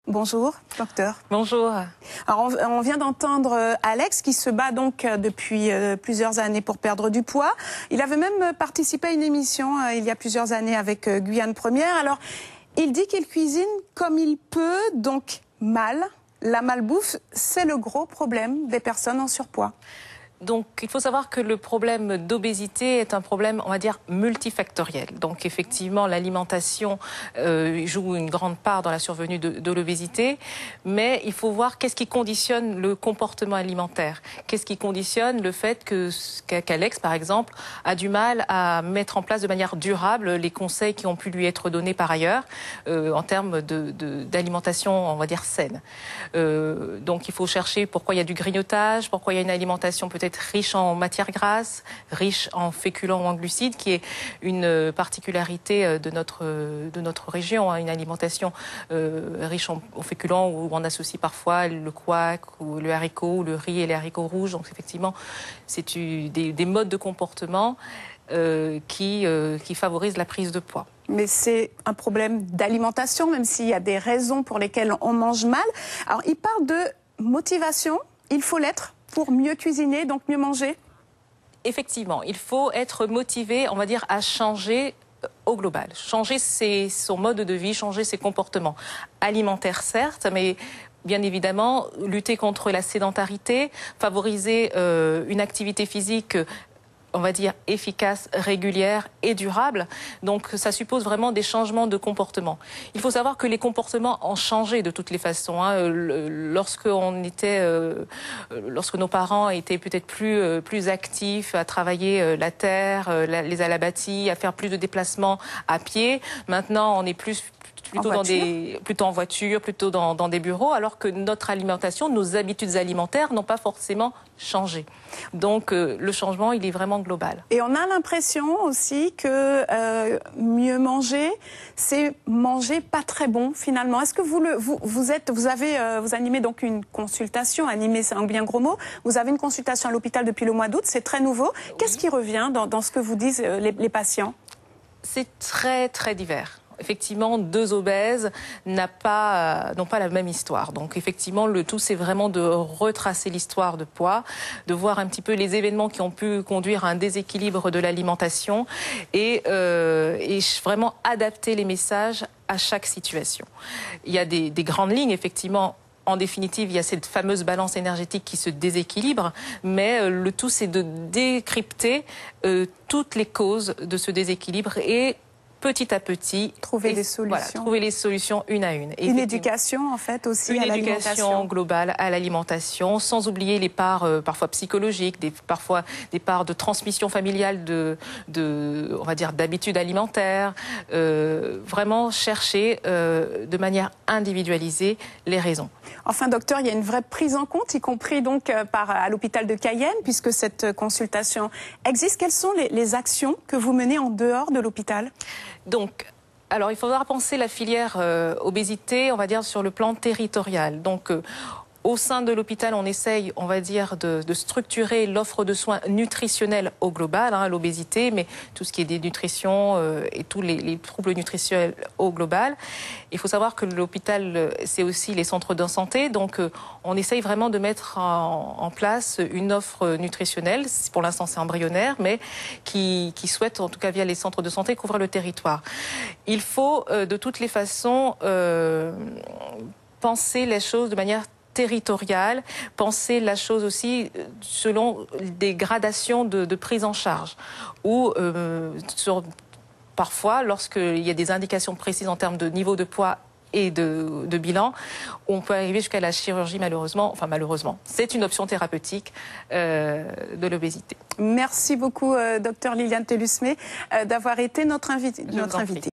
Bonjour, docteur. Bonjour. Alors, on vient d'entendre Alex qui se bat donc depuis plusieurs années pour perdre du poids. Il avait même participé à une émission il y a plusieurs années avec Guyane Première. Alors, il dit qu'il cuisine comme il peut, donc mal. La malbouffe, c'est le gros problème des personnes en surpoids. Donc, il faut savoir que le problème d'obésité est un problème, on va dire, multifactoriel. Donc, effectivement, l'alimentation joue une grande part dans la survenue de l'obésité. Mais il faut voir qu'est-ce qui conditionne le comportement alimentaire. Qu'est-ce qui conditionne le fait qu'Alex, par exemple, a du mal à mettre en place de manière durable les conseils qui ont pu lui être donnés par ailleurs en termes d'alimentation, on va dire, saine. Donc, il faut chercher pourquoi il y a du grignotage, pourquoi il y a une alimentation peut-être riche en matières grasses, riche en féculents ou en glucides, qui est une particularité de notre région, hein, une alimentation riche en féculents où on associe parfois le couac ou le haricot, ou le riz et les haricots rouges. Donc effectivement, c'est des modes de comportement qui favorisent la prise de poids. Mais c'est un problème d'alimentation, même s'il y a des raisons pour lesquelles on mange mal. Alors, il parle de motivation, il faut l'être pour mieux cuisiner, donc mieux manger? Effectivement, il faut être motivé, on va dire, à changer au global. Changer son mode de vie, changer ses comportements alimentaires, certes, mais bien évidemment, lutter contre la sédentarité, favoriser une activité physique, on va dire, efficace, régulière et durable. Donc, ça suppose vraiment des changements de comportement. Il faut savoir que les comportements ont changé de toutes les façons. Hein. Lorsque nos parents étaient peut-être plus actifs à travailler la terre, les alabâtis, à faire plus de déplacements à pied, maintenant, on est plutôt en voiture, plutôt dans des bureaux, alors que notre alimentation, nos habitudes alimentaires n'ont pas forcément changé. Donc le changement, il est vraiment global. Et on a l'impression aussi que mieux manger, c'est manger pas très bon finalement. Est-ce que vous animez donc une consultation, animer c'est un bien gros mot, vous avez une consultation à l'hôpital depuis le mois d'août, c'est très nouveau. Oui. Qu'est-ce qui revient dans ce que vous disent les patients? C'est très très divers. Effectivement, deux obèses n'ont pas la même histoire. Donc effectivement, le tout, c'est vraiment de retracer l'histoire de poids, de voir un petit peu les événements qui ont pu conduire à un déséquilibre de l'alimentation et vraiment adapter les messages à chaque situation. Il y a des grandes lignes, effectivement. En définitive, il y a cette fameuse balance énergétique qui se déséquilibre, mais le tout, c'est de décrypter toutes les causes de ce déséquilibre et petit à petit, trouver les solutions une à une. Une éducation, en fait, aussi à l'alimentation. Une éducation globale à l'alimentation, sans oublier les parts parfois psychologiques, parfois des parts de transmission familiale on va dire, d'habitudes alimentaires. Vraiment chercher de manière individualisée les raisons. Enfin, docteur, il y a une vraie prise en compte, y compris donc à l'hôpital de Cayenne, puisque cette consultation existe. Quelles sont les actions que vous menez en dehors de l'hôpital? Donc, alors il faudra penser la filière obésité, on va dire, sur le plan territorial. Donc, au sein de l'hôpital, on essaye, on va dire, de structurer l'offre de soins nutritionnels au global, hein, l'obésité, mais tout ce qui est dénutrition et tous les troubles nutritionnels au global. Il faut savoir que l'hôpital, c'est aussi les centres de santé, donc on essaye vraiment de mettre en place une offre nutritionnelle. Pour l'instant, c'est embryonnaire, mais qui souhaite, en tout cas via les centres de santé, couvrir le territoire. Il faut, de toutes les façons, penser les choses de manière territoriale, penser la chose aussi selon des gradations de prise en charge. Ou parfois, lorsqu'il y a des indications précises en termes de niveau de poids et de bilan, on peut arriver jusqu'à la chirurgie malheureusement. Enfin malheureusement, c'est une option thérapeutique de l'obésité. Merci beaucoup, docteur Liliane Telusmé, d'avoir été notre invitée.